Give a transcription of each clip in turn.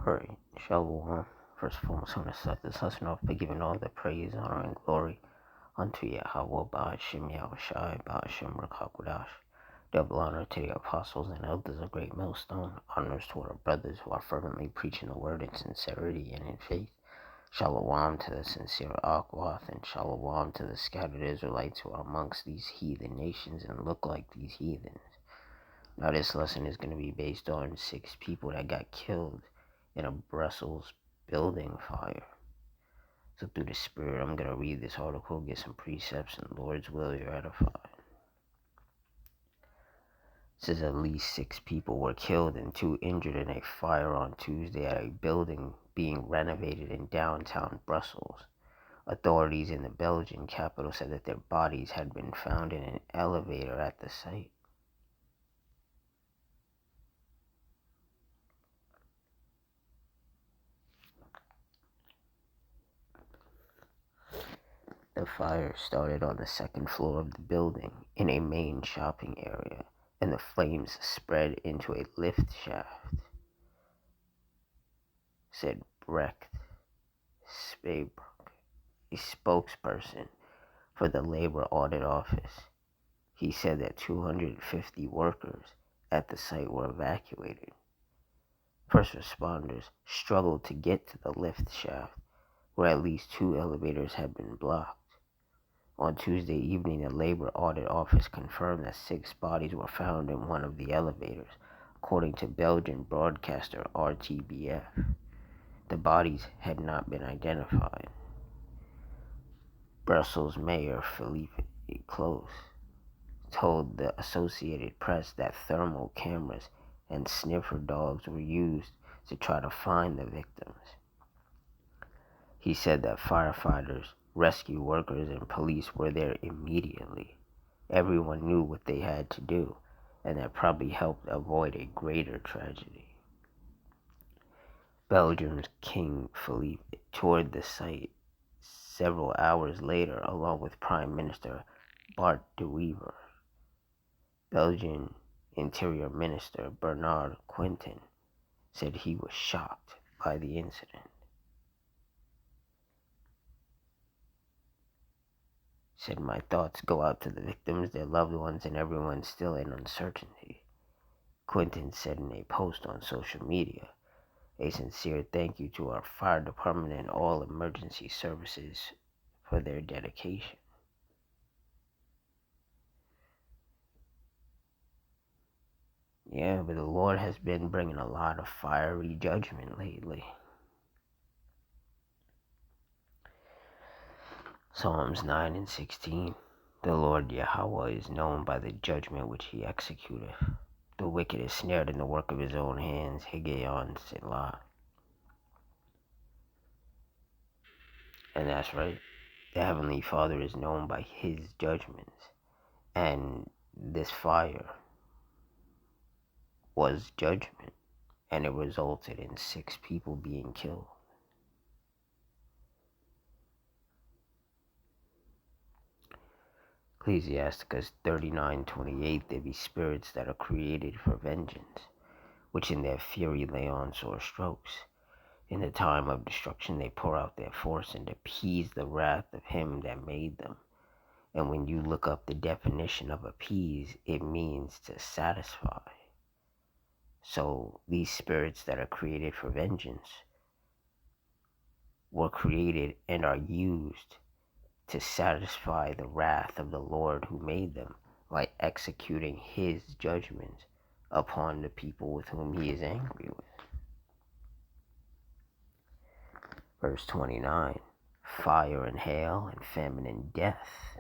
Alright, Shalom. First and foremost, I want to start this lesson off by giving all the praise, honor, and glory unto Yahweh, Ba'ashem Yahushai, Ba'ashem Rakakudash. Double honor to the apostles and elders of Great Millstone. Honors to our brothers who are fervently preaching the word in sincerity and in faith. Shalom to the sincere Akwath, and Shalom to the scattered Israelites who are amongst these heathen nations and look like these heathens. Now this lesson is going to be based on 6 people that got killed in a Brussels building fire. So through the Spirit, I'm going to read this article, get some precepts, and Lord's will, you're edified. It says at least 6 people were killed and 2 injured in a fire on Tuesday at a building being renovated in downtown Brussels. Authorities in the Belgian capital said that their bodies had been found in an elevator at the site. The fire started on the 2nd floor of the building in a main shopping area, and the flames spread into a lift shaft, said Brecht Spabrook, a spokesperson for the Labor Audit Office. He said that 250 workers at the site were evacuated. First responders struggled to get to the lift shaft, where at least 2 elevators had been blocked. On Tuesday evening, the Labor Audit Office confirmed that 6 bodies were found in one of the elevators, according to Belgian broadcaster RTBF. The bodies had not been identified. Brussels Mayor Philippe Clos told the Associated Press that thermal cameras and sniffer dogs were used to try to find the victims. He said that firefighters, rescue workers, and police were there immediately. Everyone knew what they had to do, and that probably helped avoid a greater tragedy. Belgium's King Philippe toured the site several hours later along with Prime Minister Bart de Wever. Belgian Interior Minister Bernard Quentin said he was shocked by the incident. Said, "My thoughts go out to the victims, their loved ones, and everyone still in uncertainty." Quentin said in a post on social media, "A sincere thank you to our fire department and all emergency services for their dedication." Yeah, but the Lord has been bringing a lot of fiery judgment lately. Psalms 9 and 16. The Lord Yahweh is known by the judgment which he executeth. The wicked is snared in the work of his own hands. Higgaion Selah. And that's right. The Heavenly Father is known by his judgments. And this fire was judgment. And it resulted in 6 people being killed. Ecclesiasticus 39:28. There be spirits that are created for vengeance, which in their fury lay on sore strokes. In the time of destruction they pour out their force and appease the wrath of him that made them. And when you look up the definition of appease, it means to satisfy. So these spirits that are created for vengeance were created and are used to satisfy the wrath of the Lord who made them by executing his judgments upon the people with whom he is angry with. Verse 29, fire and hail and famine and death,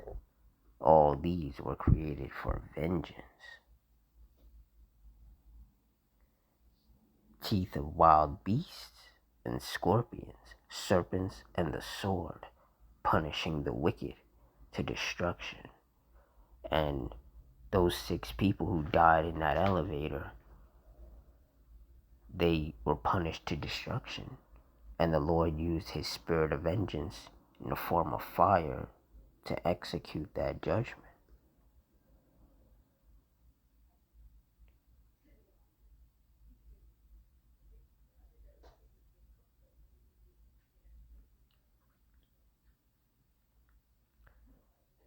all these were created for vengeance. Teeth of wild beasts and scorpions, serpents and the sword, punishing the wicked to destruction. And those 6 people who died in that elevator, they were punished to destruction. And the Lord used his spirit of vengeance in the form of fire to execute that judgment.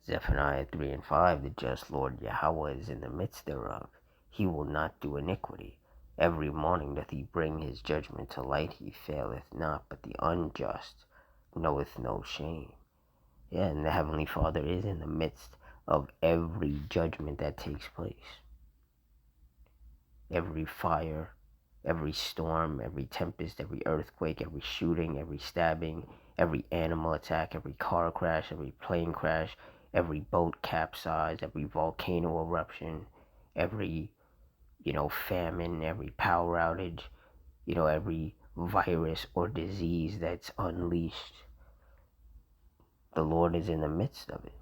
Zephaniah 3 and 5, the just Lord Yahweh is in the midst thereof. He will not do iniquity. Every morning doth he bring his judgment to light. He faileth not, but the unjust knoweth no shame. Yeah, and the Heavenly Father is in the midst of every judgment that takes place. Every fire, every storm, every tempest, every earthquake, every shooting, every stabbing, every animal attack, every car crash, every plane crash, every boat capsize, every volcano eruption, every, famine, every power outage, every virus or disease that's unleashed. The Lord is in the midst of it.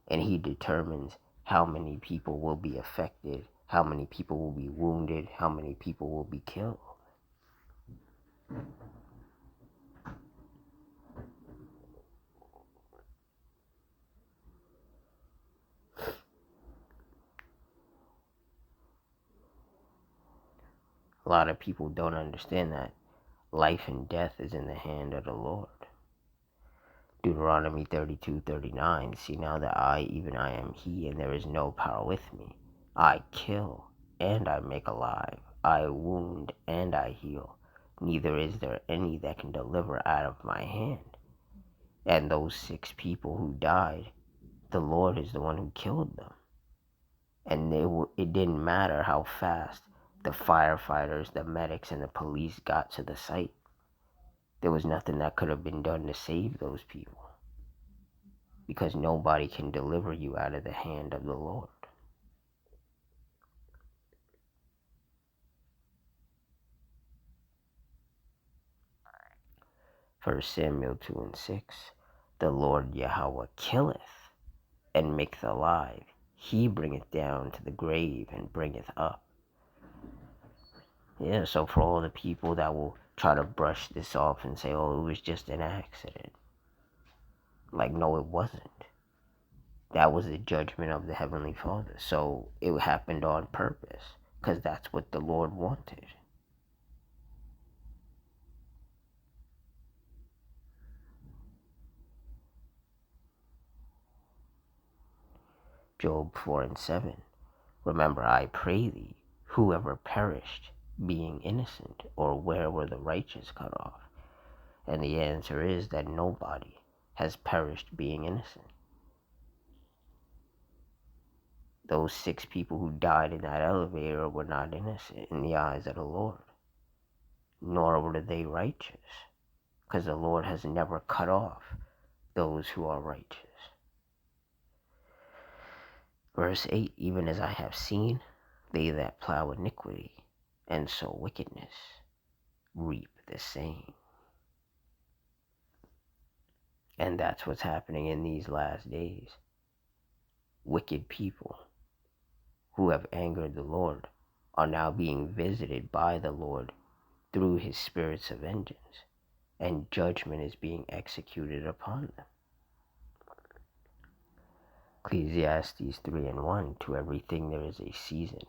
And he determines how many people will be affected, how many people will be wounded, how many people will be killed. A lot of people don't understand that life and death is in the hand of the Lord. Deuteronomy 32:39. See now that I, even I am he, and there is no power with me. I kill, and I make alive. I wound, and I heal. Neither is there any that can deliver out of my hand. And those 6 people who died, the Lord is the one who killed them. And it didn't matter how fast the firefighters, the medics, and the police got to the site. There was nothing that could have been done to save those people. Because nobody can deliver you out of the hand of the Lord. 1 Samuel 2 and 6. The Lord Yahweh killeth and maketh alive. He bringeth down to the grave and bringeth up. Yeah, so for all the people that will try to brush this off and say, oh, it was just an accident. Like, no, it wasn't. That was the judgment of the Heavenly Father. So it happened on purpose, because that's what the Lord wanted. Job 4 and 7. Remember, I pray thee, whoever perished, being innocent, or where were the righteous cut off? And the answer is that nobody has perished being innocent. Those 6 people who died in that elevator were not innocent in the eyes of the Lord, nor were they righteous, because the Lord has never cut off those who are righteous. Verse 8, even as I have seen, they that plow iniquity and sow wickedness reap the same. And that's what's happening in these last days. Wicked people who have angered the Lord are now being visited by the Lord through his spirits of vengeance, and judgment is being executed upon them. Ecclesiastes 3 and 1. To everything there is a season,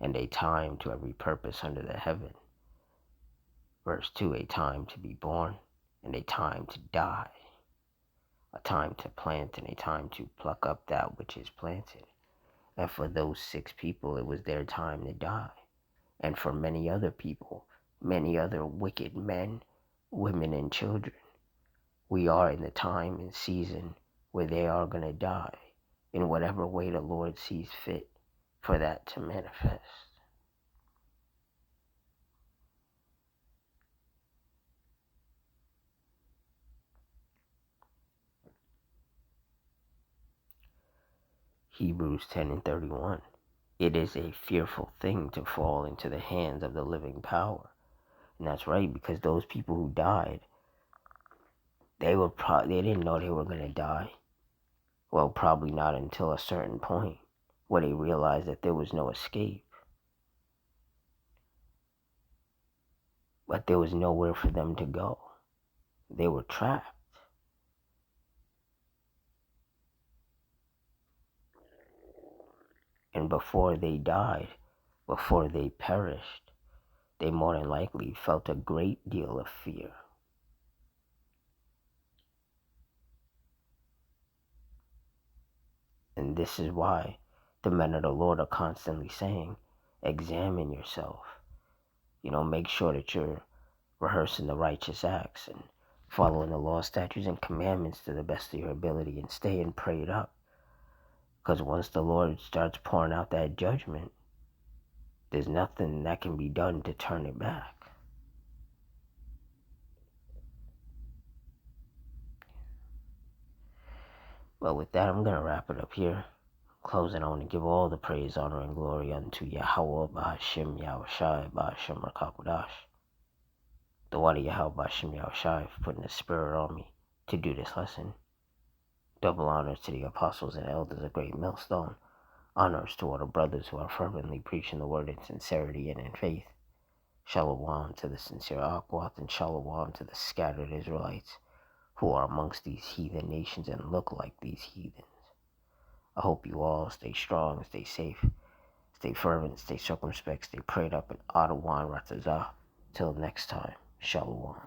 and a time to every purpose under the heaven. Verse 2, a time to be born, and a time to die. A time to plant, and a time to pluck up that which is planted. And for those 6 people, it was their time to die. And for many other people, many other wicked men, women, and children, we are in the time and season where they are going to die in whatever way the Lord sees fit for that to manifest. Hebrews 10 and 31. It is a fearful thing to fall into the hands of the living power. And that's right, because those people who died, they didn't know they were going to die. Well, probably not until a certain point where they realized that there was no escape. But there was nowhere for them to go. They were trapped. And before they died, before they perished, they more than likely felt a great deal of fear. And this is why the men of the Lord are constantly saying, examine yourself. Make sure that you're rehearsing the righteous acts and following the law, statutes, and commandments to the best of your ability and staying prayed up. Because once the Lord starts pouring out that judgment, there's nothing that can be done to turn it back. Well, with that, I'm going to wrap it up here. Closing, I want to give all the praise, honor, and glory unto Yahweh, Ba'ashem, Yahushai, Ba'ashem, Rakakwadash. The water Yahweh, Ba'ashem, Yahushai, for putting the spirit on me to do this lesson. Double honors to the apostles and elders of Great Millstone. Honors to all the brothers who are fervently preaching the word in sincerity and in faith. Shalom to the sincere Aquath, and shalom to the scattered Israelites who are amongst these heathen nations and look like these heathens. I hope you all stay strong, stay safe, stay fervent, stay circumspect, stay prayed up, and Adawan Ratazah. Till next time, shalom.